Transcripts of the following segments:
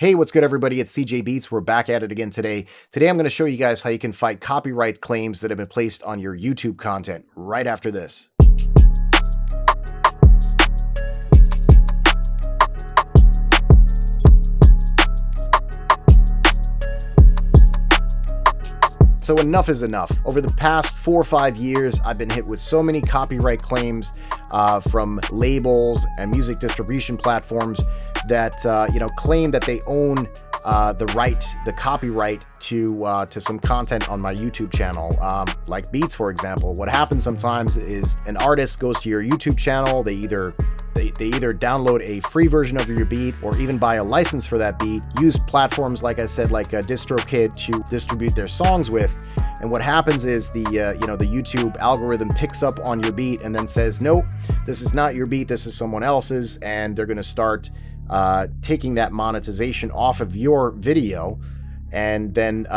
Hey, what's good, everybody? It's cjbeatz. We're back at it again today. Today, I'm going to show you guys how you can fight copyright claims that have been placed on your YouTube content right after this. So enough is enough. Over the past 4 or 5 years, I've been hit with so many copyright claims from labels and music distribution platforms that claim that they own the copyright to some content on my YouTube channel, like beats, for example. What happens sometimes is an artist goes to your YouTube channel. They either download a free version of your beat or even buy a license for that beat, use platforms, like I said, like DistroKid to distribute their songs with. And what happens is the YouTube algorithm picks up on your beat and then says, nope, this is not your beat, this is someone else's. And they're going to start taking that monetization off of your video and then,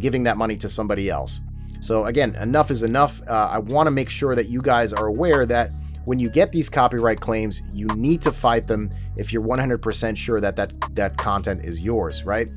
giving that money to somebody else. So again, enough is enough. I want to make sure that you guys are aware that when you get these copyright claims, you need to fight them if you're 100% sure that content is yours, right?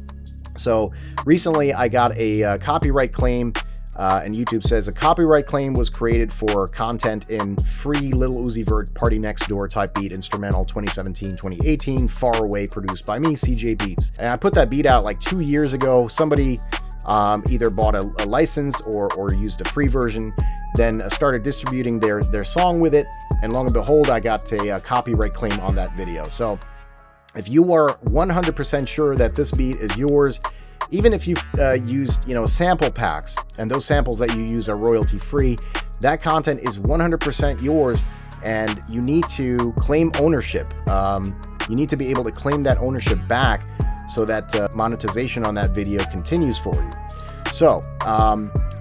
So recently I got a copyright claim, and YouTube says a copyright claim was created for content in free Lil Uzi Vert Party Next Door type beat instrumental 2017-2018 Far Away, produced by me, cjbeatz. And I put that beat out like 2 years ago. Somebody either bought a license or used a free version, then started distributing their song with it, and lo and behold, I got a copyright claim on that video. So if you are 100% sure that this beat is yours, even if you've used sample packs and those samples that you use are royalty free, that content is 100% yours, and you need to claim ownership. You need to be able to claim that ownership back so that monetization on that video continues for you. So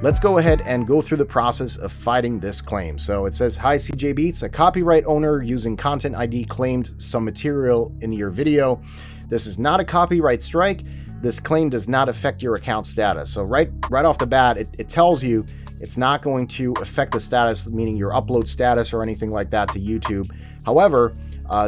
let's go ahead and go through the process of fighting this claim. So it says, hi cjbeatz, a copyright owner using content ID claimed some material in your video. This is not a copyright strike. This claim does not affect your account status. So right off the bat, it tells you it's not going to affect the status, meaning your upload status or anything like that to YouTube. However,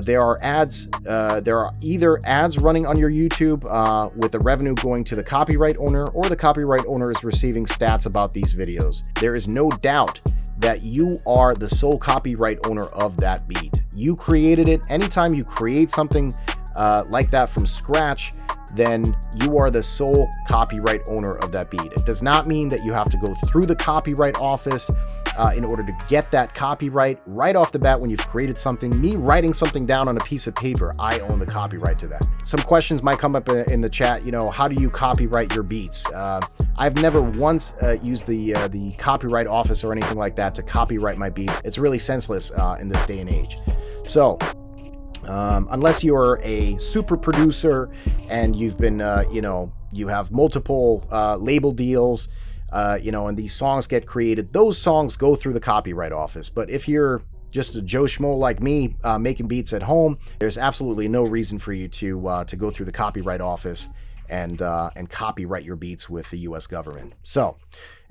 there are ads. There are either ads running on your YouTube with the revenue going to the copyright owner, or the copyright owner is receiving stats about these videos. There is no doubt that you are the sole copyright owner of that beat. You created it. Anytime you create something like that from scratch, then you are the sole copyright owner of that beat. It does not mean that you have to go through the copyright office in order to get that copyright. Right off the bat, when you've created something, me writing something down on a piece of paper, I own the copyright to that. Some questions might come up in the chat, how do you copyright your beats? I've never once used the copyright office or anything like that to copyright my beats. It's really senseless in this day and age. So unless you're a super producer and you've been, you have multiple label deals, and these songs get created, those songs go through the copyright office. But if you're just a Joe Schmo like me making beats at home, there's absolutely no reason for you to go through the copyright office and copyright your beats with the U.S. government. So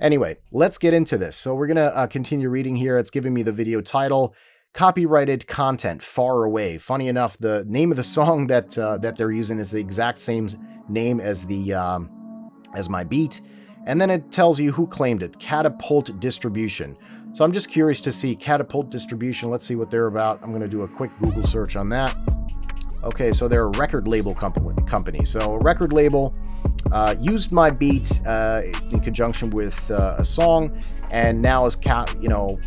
anyway, let's get into this. So we're gonna continue reading here. It's giving me the video title, copyrighted content Far Away. Funny enough, the name of the song that they're using is the exact same name as as my beat, and then it tells you who claimed it, Catapult Distribution. So I'm just curious to see Catapult Distribution. Let's see what they're about. I'm going to do a quick Google search on that. Okay, so they're a record label company. So a record label used my beat in conjunction with a song, and now is claiming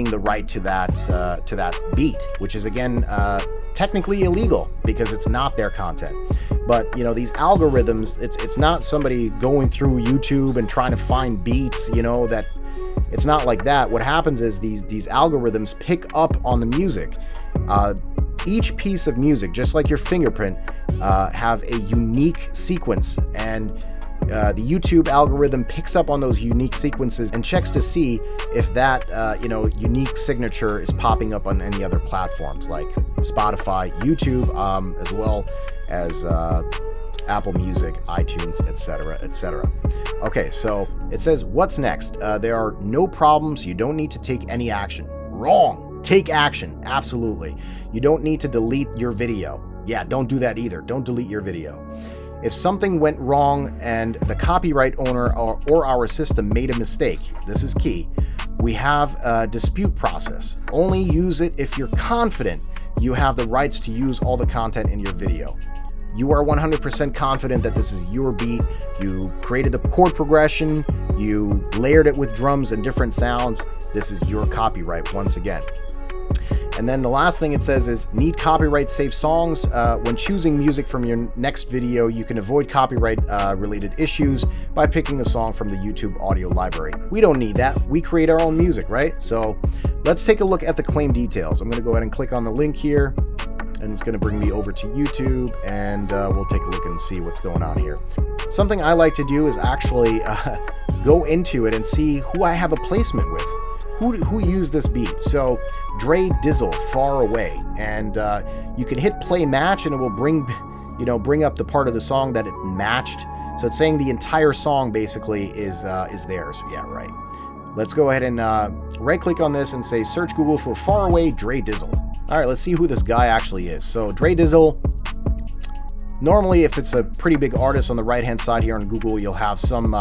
the right to that beat, which is again technically illegal because it's not their content. But these algorithms, it's not somebody going through YouTube and trying to find beats. That it's not like that. What happens is these algorithms pick up on the music. Each piece of music, just like your fingerprint, have a unique sequence, and the YouTube algorithm picks up on those unique sequences and checks to see if that unique signature is popping up on any other platforms like Spotify, YouTube, as well as Apple Music, iTunes, etc., etc. Okay, so it says, what's next? There are no problems. You don't need to take any action. Wrong. Take action. Absolutely. You don't need to delete your video. yeah, don't do that either. Don't delete your video. If something went wrong and the copyright owner or our system made a mistake, this is key, we have a dispute process. Only use it if you're confident you have the rights to use all the content in your video. You are 100% confident that this is your beat, you created the chord progression, you layered it with drums and different sounds, this is your copyright once again. And then the last thing it says is, need copyright safe songs. When choosing music from your next video, you can avoid copyright related issues by picking a song from the YouTube audio library. We don't need that. We create our own music, right? So let's take a look at the claim details. I'm going to go ahead and click on the link here, and it's going to bring me over to YouTube, and we'll take a look and see what's going on here. Something I like to do is actually go into it and see who I have a placement with. Who used this beat? So Dre Dizzle, Far Away, and you can hit play match and it will bring up the part of the song that it matched. So it's saying the entire song basically is theirs. Yeah, right. Let's go ahead and right click on this and say search Google for Far Away Dre Dizzle. All right, let's see who this guy actually is. So Dre Dizzle, normally if it's a pretty big artist on the right hand side here on Google, you'll have some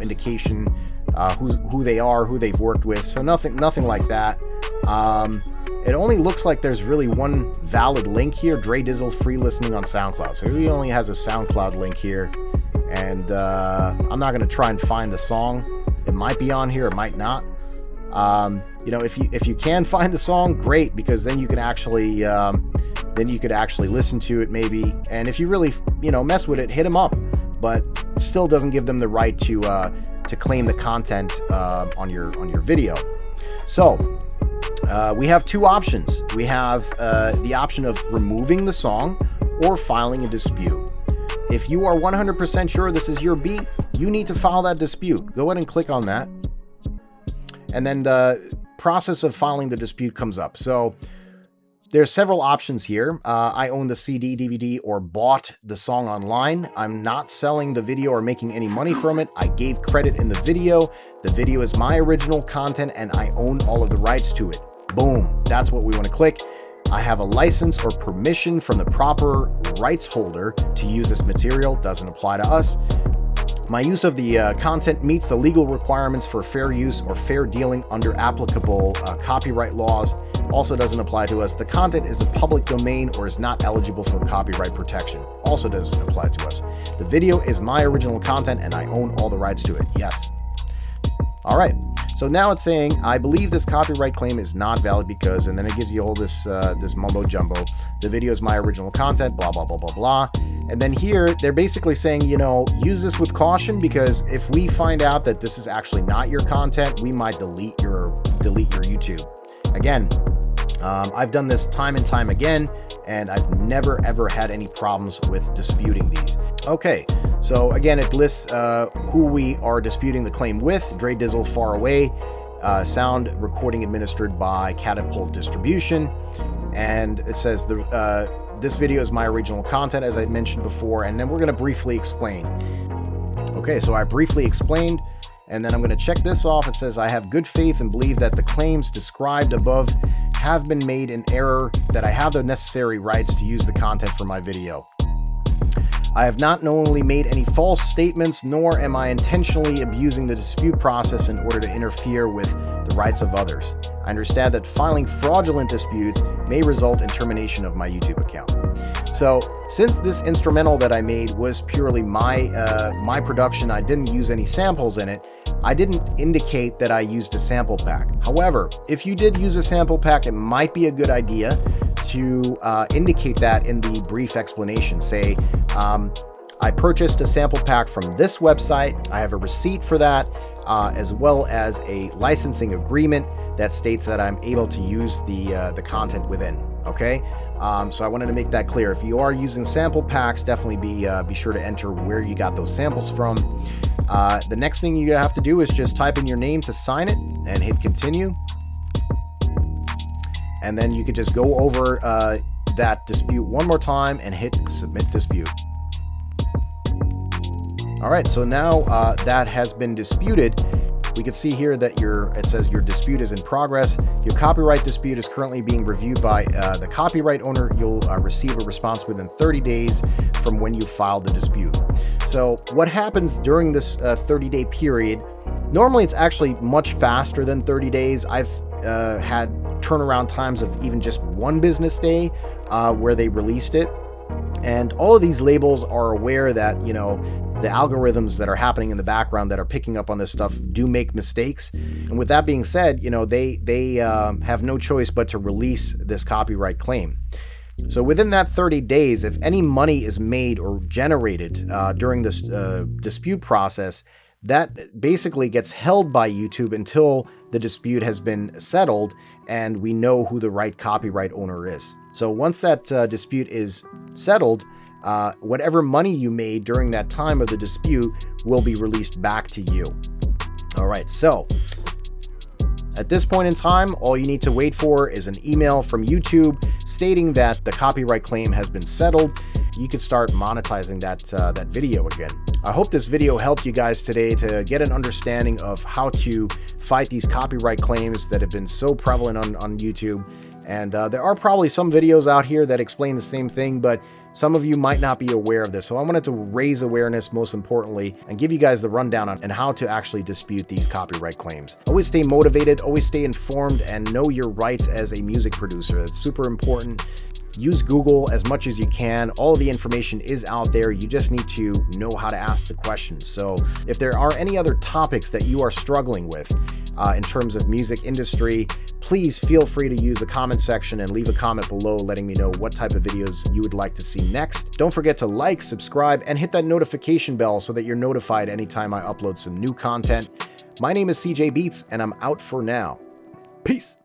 indication who they are, who they've worked with. So nothing like that. It only looks like there's really one valid link here, Dre Dizzle free listening on SoundCloud. So he only has a SoundCloud link here, and I'm not going to try and find the song. It might be on here, it might not. If you can find the song, great, because then you can actually listen to it maybe. And if you really mess with it, hit them up. But it still doesn't give them the right to claim the content on your video. So we have two options. We have the option of removing the song or filing a dispute. If you are 100% sure this is your beat, you need to file that dispute. Go ahead and click on that. And then the process of filing the dispute comes up. So there's several options here. I own the CD, DVD, or bought the song online. I'm not selling the video or making any money from it. I gave credit in the video. The video is my original content and I own all of the rights to it. Boom. That's what we want to click. I have a license or permission from the proper rights holder to use this material. Doesn't apply to us. My use of the content meets the legal requirements for fair use or fair dealing under applicable copyright laws. Also doesn't apply to us. The content is a public domain or is not eligible for copyright protection. Also doesn't apply to us. The video is my original content and I own all the rights to it. Yes. All right. So now it's saying, I believe this copyright claim is not valid because, and then it gives you all this mumbo jumbo. The video is my original content, blah, blah, blah, blah, blah. And then here, they're basically saying, use this with caution, because if we find out that this is actually not your content, we might delete your YouTube. Again, I've done this time and time again, and I've never, ever had any problems with disputing these. Okay, so again, it lists who we are disputing the claim with, Dre Dizzle, Far Away, sound recording administered by Catapult Distribution, and it says this video is my original content, as I mentioned before, and then we're going to briefly explain. Okay, so I briefly explained, and then I'm going to check this off. It says, I have good faith and believe that the claims described above have been made in error, that I have the necessary rights to use the content for my video. I have not knowingly made any false statements, nor am I intentionally abusing the dispute process in order to interfere with the rights of others. I understand that filing fraudulent disputes may result in termination of my YouTube account. So since this instrumental that I made was purely my production, I didn't use any samples in it, I didn't indicate that I used a sample pack. However, if you did use a sample pack, it might be a good idea to indicate that in the brief explanation. Say, I purchased a sample pack from this website. I have a receipt for that, as well as a licensing agreement that states that I'm able to use the content within. Okay, so I wanted to make that clear. If you are using sample packs, definitely be sure to enter where you got those samples from. The next thing you have to do is just type in your name to sign it and hit continue. And then you could just go over that dispute one more time and hit submit dispute. All right, so now that has been disputed. we can see here that it says your dispute is in progress. Your copyright dispute is currently being reviewed by the copyright owner. You'll receive a response within 30 days from when you filed the dispute. So what happens during this 30-day period? Normally, it's actually much faster than 30 days. I've had turnaround times of even just one business day where they released it. And all of these labels are aware that, the algorithms that are happening in the background that are picking up on this stuff do make mistakes. And with that being said, they have no choice but to release this copyright claim. So within that 30 days, if any money is made or generated during this dispute process, that basically gets held by YouTube until the dispute has been settled and we know who the right copyright owner is. So once that dispute is settled, whatever money you made during that time of the dispute will be released back to you. All right, so at this point in time, all you need to wait for is an email from YouTube stating that the copyright claim has been settled. You can start monetizing that video again. I hope this video helped you guys today to get an understanding of how to fight these copyright claims that have been so prevalent on YouTube. And there are probably some videos out here that explain the same thing, but some of you might not be aware of this. So I wanted to raise awareness, most importantly, and give you guys the rundown on how to actually dispute these copyright claims. Always stay motivated, always stay informed, and know your rights as a music producer. It's super important. Use Google as much as you can. All of the information is out there. You just need to know how to ask the questions. So if there are any other topics that you are struggling with in terms of music industry, please feel free to use the comment section and leave a comment below letting me know what type of videos you would like to see next. Don't forget to like, subscribe, and hit that notification bell so that you're notified anytime I upload some new content. My name is CJ Beatz, and I'm out for now. Peace.